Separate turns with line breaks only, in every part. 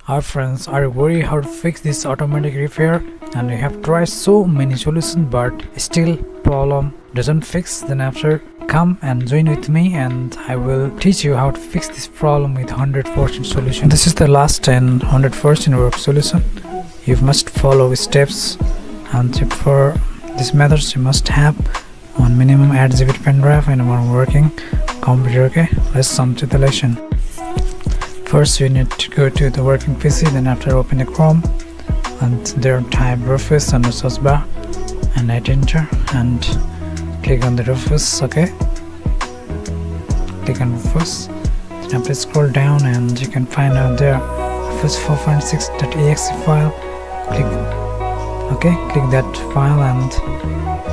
Hi friends, are you worried how to fix this automatic repair and you have tried so many solutions but still problem doesn't fix? Then after come and join with me and I will teach you how to fix this problem with 100% solution. This is the last and 100% work solution. You must follow steps, and for these methods you must have one minimum 8GB pen drive and one working computer. Okay, let's jump to the lesson. First you need to go to the working PC, then after open a Chrome and there type Rufus on the search bar and hit enter and click on the Rufus. Okay, click on Rufus, then after scroll down and you can find out there Rufus 4.6.exe file. Click that file and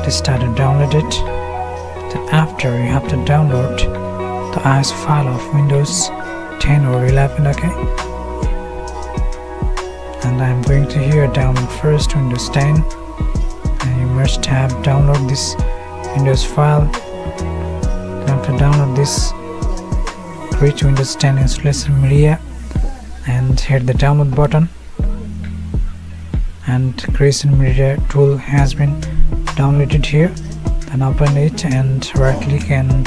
just start to download it. Then after you have to download the ISO file of Windows 10 or 11. Okay, and I'm going to here download first Windows 10, and you must have download this Windows file. Then after download this, create Windows 10 installation media and hit the download button, and creation media tool has been downloaded here. Then open it and right click and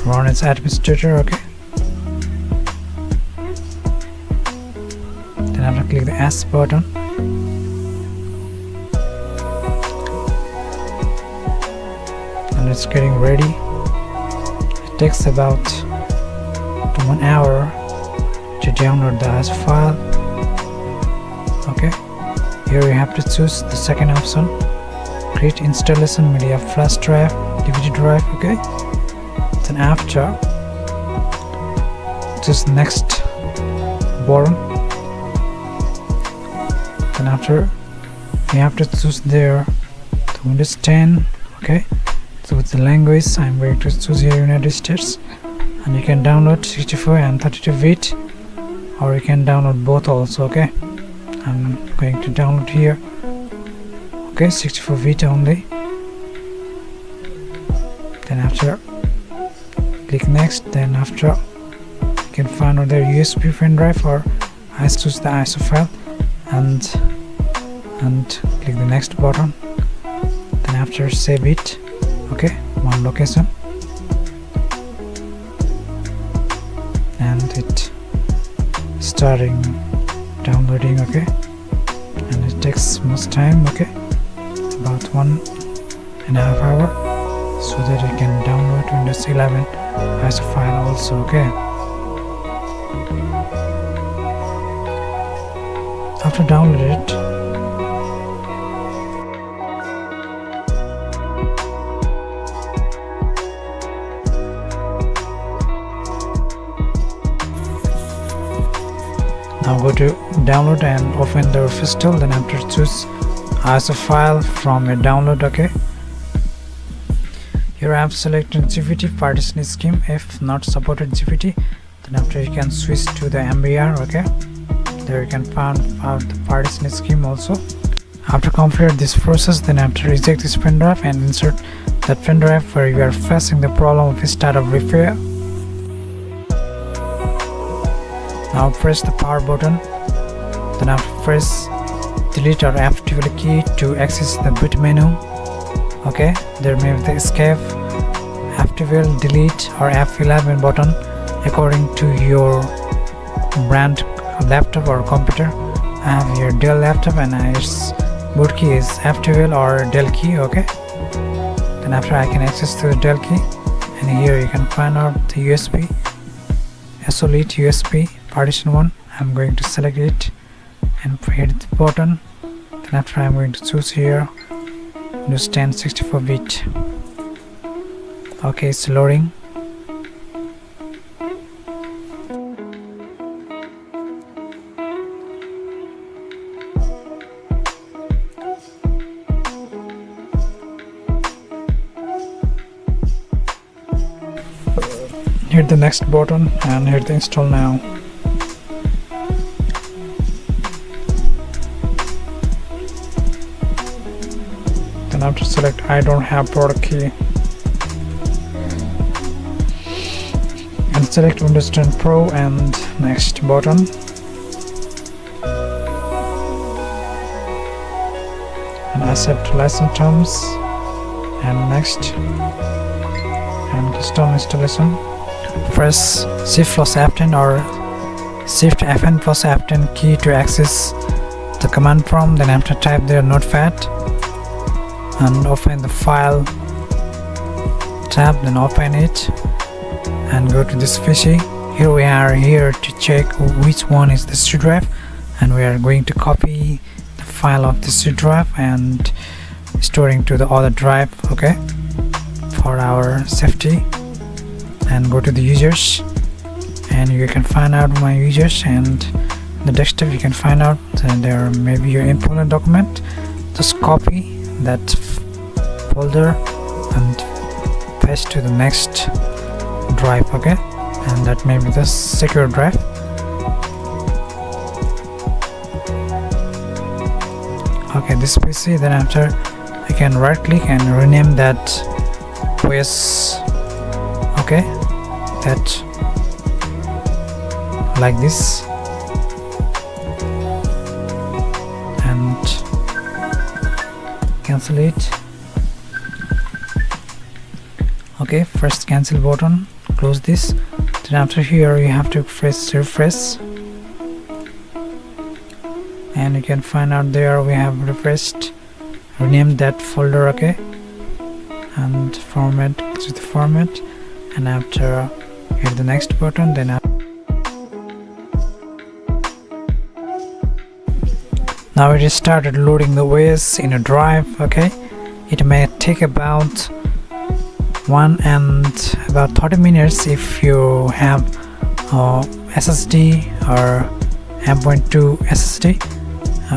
run as administrator. Okay, then after click the S button and it's getting ready. It takes about 1 hour to download the ISO file. Okay, here you have to choose the second option, create installation media flash drive, DVD drive. Okay, then after choose the next button. Then after you have to choose there the Windows 10. Okay, so with the language I'm going to choose here United States, and you can download 64 and 32-bit or you can download both also. Okay, I'm going to download here 64-bit only. Then after click next, then after you can find other USB pen drive or I choose the ISO file and click the next button. Then after save it. Okay, one location, and it starting downloading. Okay, and it takes much time. Okay, about 1.5 hours, so that you can download Windows 11 ISO file also. Okay, after download it, now go to download and open the Rufus tool. Then after choose ISO file from a download. Okay, here I have selected GPT partition scheme if not supported GPT. Then after you can switch to the MBR. Okay, there you can find out the partition scheme also. After complete this process, then after reject this pen drive and insert that pen drive where you are facing the problem of startup repair. Now press the power button, then after press delete or F12 key to access the boot menu. Okay, there may be the escape, F12, delete or F11 button according to your brand laptop or computer. I have here Dell laptop and its boot key is F12 or Dell key. Okay, then after I can access to the Dell key, and here you can find out the USB, SOLID USB partition 1. I'm going to select it and hit the button. Then after I'm going to choose here Windows 10 64-bit. Okay, it's loading. Hit the next button and hit the install now. Then after select I don't have product key and select Windows 10 Pro and next button. and accept license terms, and next, and install installation. Press Shift plus F10 or Shift Fn plus F10 key to access the command prompt. Then after type there notepad and open the file tab, then open it and go to this PC. Here we are here to check which one is the C drive, and we are going to copy the file of the C drive and storing to the other drive, okay, for our safety. And go to the users, and you can find out my users, and the desktop you can find out there may be your important document. Just copy that folder and paste to the next drive, okay, and that may be the secure drive. Okay, this PC, then after you can right click and rename that OS, okay, that like this, and cancel it. Okay, first cancel button, close this. Then after here you have to press refresh, and you can find out there we have refreshed, rename that folder, okay, and format to the format, and after hit the next button. Then now it is started loading the OS in a drive, okay. It may take about 1 and about 30 minutes if you have SSD or M.2 SSD,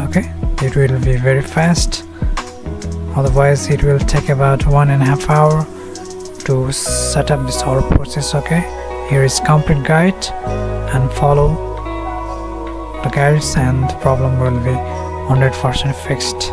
okay. It will be very fast, otherwise it will take about 1.5 hours to set up this whole process, okay. Here is complete guide, and follow the guides and the problem will be 100% fixed.